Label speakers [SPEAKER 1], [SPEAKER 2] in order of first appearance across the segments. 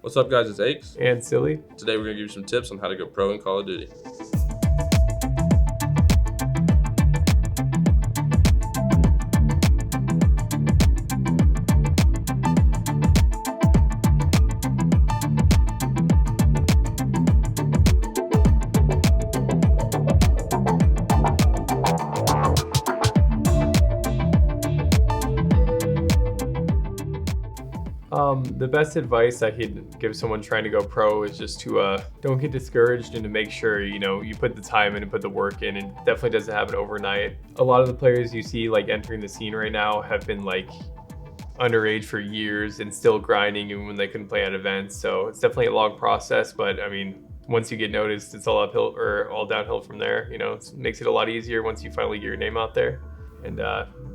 [SPEAKER 1] What's up, guys? It's Aches.
[SPEAKER 2] And Silly.
[SPEAKER 1] Today we're going to give you some tips on how to go pro in Call of Duty.
[SPEAKER 2] The best advice I could give someone trying to go pro is just to don't get discouraged and to make sure you put the time in and put the work in. And definitely doesn't happen overnight. A lot of the players you see like entering the scene right now have been like underage for years and still grinding even when they couldn't play at events. So it's definitely a long process, but I mean, once you get noticed, it's all uphill or all downhill from there. It makes it a lot easier once you finally get your name out there. And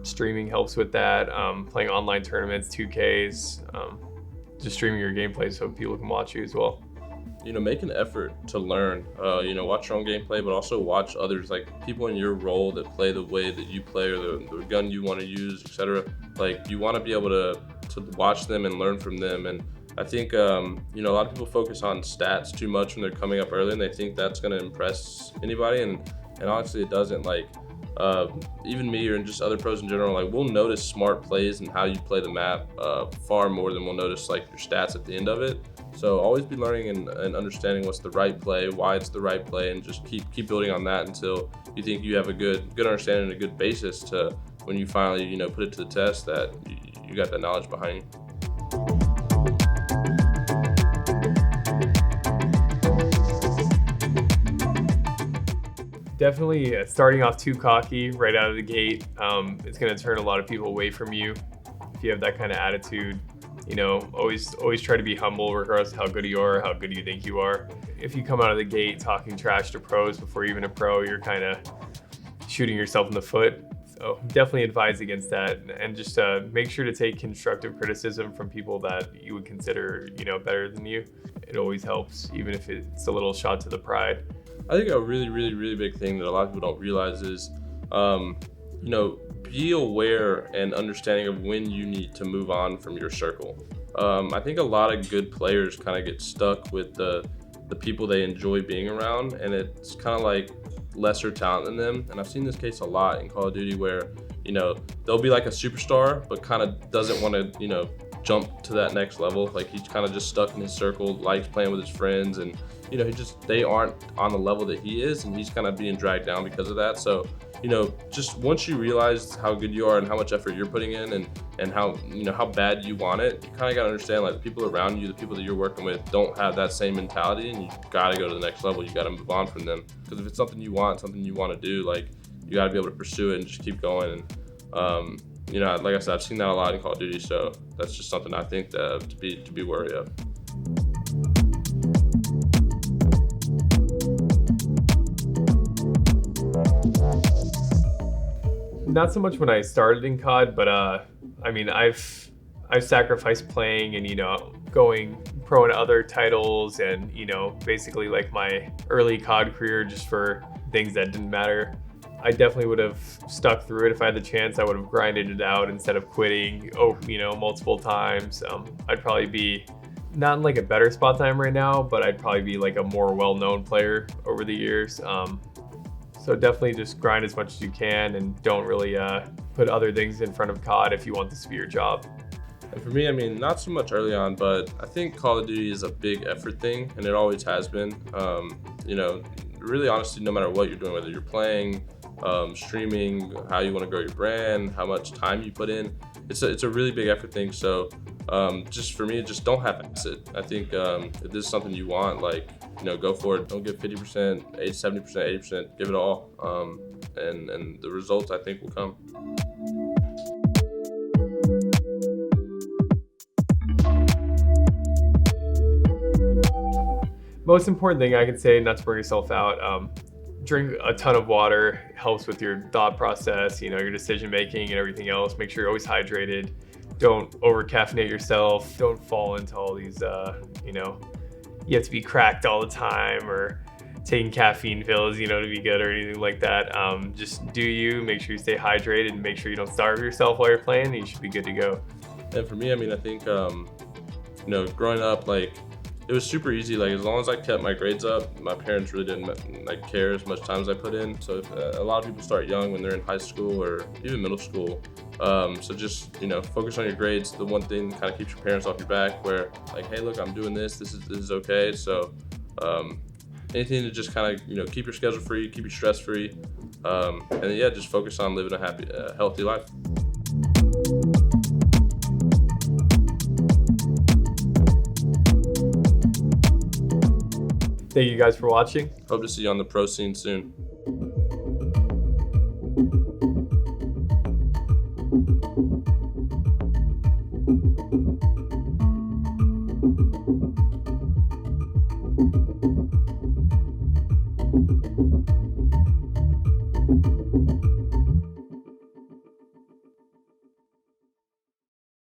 [SPEAKER 2] streaming helps with that. Playing online tournaments, 2Ks, just streaming your gameplay so people can watch you as well.
[SPEAKER 1] Make an effort to learn. Watch your own gameplay, but also watch others, like people in your role that play the way that you play or the gun you want to use, etc. Like you want to be able to watch them and learn from them. And I think a lot of people focus on stats too much when they're coming up early, and they think that's going to impress anybody. And honestly, it doesn't. Like even me or just other pros in general, like we'll notice smart plays and how you play the map far more than we'll notice like your stats at the end of it. So always be learning and understanding what's the right play, why it's the right play, and just keep building on that until you think you have a good understanding and a good basis to when you finally put it to the test that you got that knowledge behind you.
[SPEAKER 2] Definitely starting off too cocky right out of the gate, it's going to turn a lot of people away from you. If you have that kind of attitude, always try to be humble regardless of how good you are or how good you think you are. If you come out of the gate talking trash to pros before you're even a pro, you're kind of shooting yourself in the foot. So definitely advise against that, and just make sure to take constructive criticism from people that you would consider better than you. It always helps, even if it's a little shot to the pride.
[SPEAKER 1] I think a really, really, really big thing that a lot of people don't realize is, be aware and understanding of when you need to move on from your circle. I think a lot of good players kind of get stuck with the people they enjoy being around, and it's kind of like lesser talent than them. And I've seen this case a lot in Call of Duty where, they'll be like a superstar, but kind of doesn't want to, jump to that next level. Like he's kind of just stuck in his circle, likes playing with his friends, and they aren't on the level that he is, and he's kind of being dragged down because of that. So just once you realize how good you are and how much effort you're putting in and how how bad you want it, you kind of got to understand like the people around you, the people that you're working with don't have that same mentality, and you got to go to the next level. You got to move on from them, because if it's something you want to do, like you got to be able to pursue it and just keep going. And like I said, I've seen that a lot in Call of Duty, so that's just something I think to be wary of.
[SPEAKER 2] Not so much when I started in COD, but I've sacrificed playing and going pro in other titles, and basically like my early COD career just for things that didn't matter. I definitely would have stuck through it if I had the chance. I would have grinded it out instead of quitting multiple times. I'd probably be not in like a better spot than I am right now, but I'd probably be like a more well-known player over the years. So definitely just grind as much as you can, and don't really put other things in front of COD if you want this to be your job.
[SPEAKER 1] And for me, not so much early on, but I think Call of Duty is a big effort thing, and it always has been. Really honestly, no matter what you're doing, whether you're playing, streaming, how you want to grow your brand, how much time you put in, it's a really big effort thing. So just for me, just don't half-ass it. I think if this is something you want, like go for it. Don't give 50%, 70%, 80%. Give it all, and the results I think will come.
[SPEAKER 2] Most important thing I can say, not to burn yourself out, drink a ton of water. Helps with your thought process, your decision making and everything else. Make sure you're always hydrated. Don't over caffeinate yourself. Don't fall into all these, you have to be cracked all the time or taking caffeine pills, to be good or anything like that. Just do you. Make sure you stay hydrated and make sure you don't starve yourself while you're playing, and you should be good to go.
[SPEAKER 1] And for me, I think, growing up, like, it was super easy. Like as long as I kept my grades up, my parents really didn't like care as much time as I put in. So a lot of people start young when they're in high school or even middle school. So just focus on your grades. The one thing kind of keeps your parents off your back. Where like, hey, look, I'm doing this. This is okay. So anything to just kind of keep your schedule free, keep your stress free, and then, yeah, just focus on living a happy, healthy life.
[SPEAKER 2] Thank you guys for watching.
[SPEAKER 1] Hope to see you on the pro scene soon.